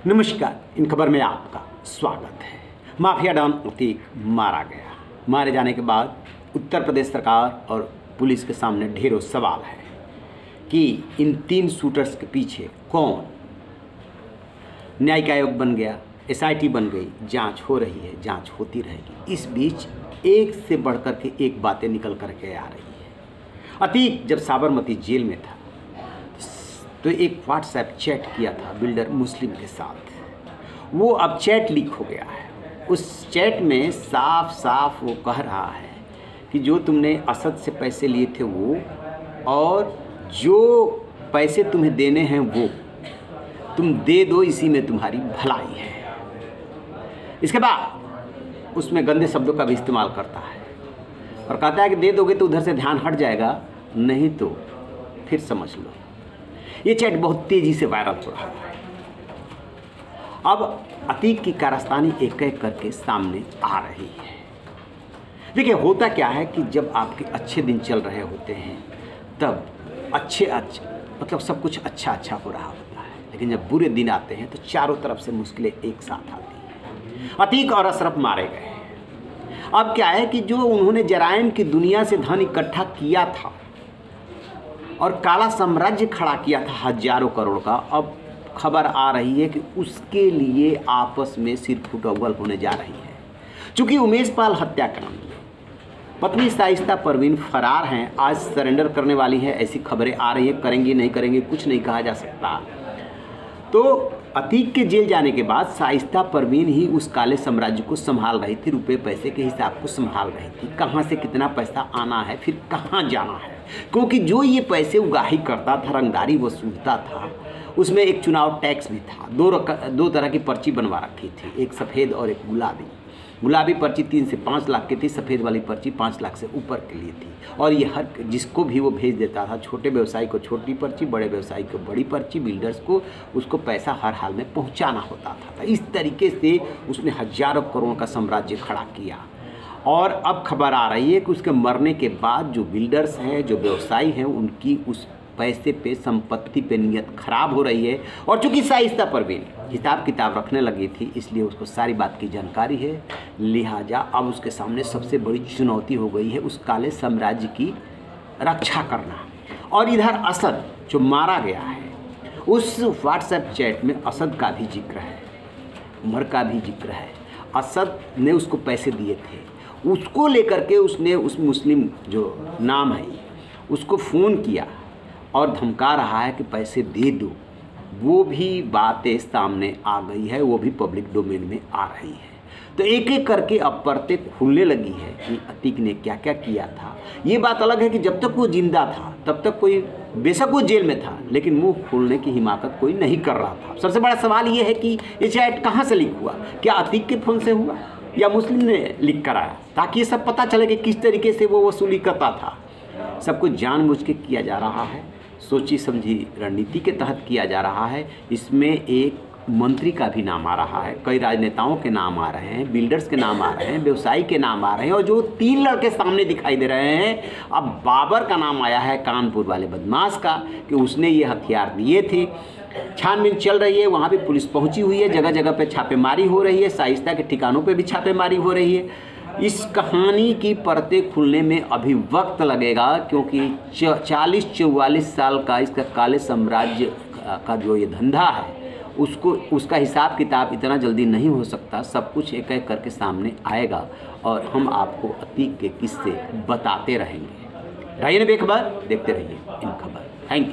नमस्कार, इन खबर में आपका स्वागत है। माफिया डॉन अतीक मारा गया। मारे जाने के बाद उत्तर प्रदेश सरकार और पुलिस के सामने ढेरों सवाल है कि इन 3 शूटर्स के पीछे कौन। न्यायिक आयोग बन गया, SIT बन गई, जांच हो रही है, जांच होती रहेगी। इस बीच एक से बढ़कर के एक बातें निकल करके आ रही है। अतीक जब साबरमती जेल में था तो एक व्हाट्सएप चैट किया था बिल्डर मुस्लिम के साथ। वो अब चैट लीक हो गया है। उस चैट में साफ साफ वो कह रहा है कि जो तुमने असद से पैसे लिए थे वो, और जो पैसे तुम्हें देने हैं वो तुम दे दो, इसी में तुम्हारी भलाई है। इसके बाद उसमें गंदे शब्दों का भी इस्तेमाल करता है और कहता है कि दे दोगे तो उधर से ध्यान हट जाएगा, नहीं तो फिर समझ लो। ये चैट बहुत तेज़ी से वायरल हो रहा है। अब अतीक की कारस्तानी एक एक करके सामने आ रही है। देखिए, होता क्या है कि जब आपके अच्छे दिन चल रहे होते हैं तब अच्छे मतलब सब कुछ अच्छा हो रहा होता है, लेकिन जब बुरे दिन आते हैं तो चारों तरफ से मुश्किलें एक साथ आती हैं। अतीक और अशरफ मारे गए। अब क्या है कि जो उन्होंने जराइम की दुनिया से धन इकट्ठा किया था और काला साम्राज्य खड़ा किया था हजारों करोड़ का, अब खबर आ रही है कि उसके लिए आपस में सिर फुटअव्वल होने जा रही है। चूँकि उमेश पाल हत्याकांड में पत्नी शाइस्ता परवीन फरार हैं, आज सरेंडर करने वाली है, ऐसी खबरें आ रही हैं। करेंगी नहीं करेंगी कुछ नहीं कहा जा सकता। तो अतीक के जेल जाने के बाद शाइस्ता परवीन ही उस काले साम्राज्य को संभाल रही थी, रुपए पैसे के हिसाब को संभाल रही थी, कहाँ से कितना पैसा आना है, फिर कहाँ जाना है। क्योंकि जो ये पैसे उगाही करता था, रंगदारी वसूलता था, उसमें एक चुनाव टैक्स भी था। दो तरह की पर्ची बनवा रखी थी, एक सफ़ेद और एक गुलाबी। गुलाबी पर्ची 3 से 5 लाख की थी, सफ़ेद वाली पर्ची 5 लाख से ऊपर के लिए थी। और ये हर जिसको भी वो भेज देता था, छोटे व्यवसायी को छोटी पर्ची, बड़े व्यवसायी को बड़ी पर्ची, बिल्डर्स को उसको पैसा हर हाल में पहुंचाना होता था। इस तरीके से उसने हजारों करोड़ का साम्राज्य खड़ा किया। और अब खबर आ रही है कि उसके मरने के बाद जो बिल्डर्स हैं, जो व्यवसायी हैं, उनकी उस पैसे पे, संपत्ति पे नियत खराब हो रही है। और चूँकि शाइस्ता परवीन हिसाब किताब रखने लगी थी, इसलिए उसको सारी बात की जानकारी है। लिहाजा अब उसके सामने सबसे बड़ी चुनौती हो गई है उस काले साम्राज्य की रक्षा करना। और इधर असद जो मारा गया है, उस व्हाट्सएप चैट में असद का भी जिक्र है, उमर का भी जिक्र है। असद ने उसको पैसे दिए थे, उसको लेकर के उसने उस मुस्लिम जो नाम है उसको फ़ोन किया और धमका रहा है कि पैसे दे दो। वो भी बातें सामने आ गई है, वो भी पब्लिक डोमेन में आ रही है। तो एक एक करके अब परतें खुलने लगी है कि अतीक ने क्या क्या किया था। ये बात अलग है कि जब तक वो जिंदा था तब तक कोई, बेशक वो जेल में था, लेकिन मुंह खोलने की हिमाकत कोई नहीं कर रहा था। सबसे बड़ा सवाल ये है कि ये चैट कहाँ से लीक हुआ? क्या अतीक के फ़ोन से हुआ या मुस्लिम ने लीक कराया? ताकि ये सब पता चले कि किस तरीके से वो वसूली करता था। सब कुछ जानबूझ के किया जा रहा है, सोची समझी रणनीति के तहत किया जा रहा है। इसमें एक मंत्री का भी नाम आ रहा है, कई राजनेताओं के नाम आ रहे हैं, बिल्डर्स के नाम आ रहे हैं, व्यवसायी के नाम आ रहे हैं, और जो 3 लड़के सामने दिखाई दे रहे हैं, अब बाबर का नाम आया है, कानपुर वाले बदमाश का, कि उसने ये हथियार दिए थे। छानबीन चल रही है, वहाँ भी पुलिस पहुँची हुई है, जगह जगह पे छापेमारी हो रही है, शाइस्ता के ठिकानों पे भी छापेमारी हो रही है। इस कहानी की परतें खुलने में अभी वक्त लगेगा, क्योंकि 40-44 साल का इसका काले साम्राज्य का जो ये धंधा है, उसका हिसाब किताब इतना जल्दी नहीं हो सकता। सब कुछ एक एक करके सामने आएगा और हम आपको अतीक के किस्से बताते रहेंगे। रहिए बेखबर, देखते रहिए इन खबर। Thank you.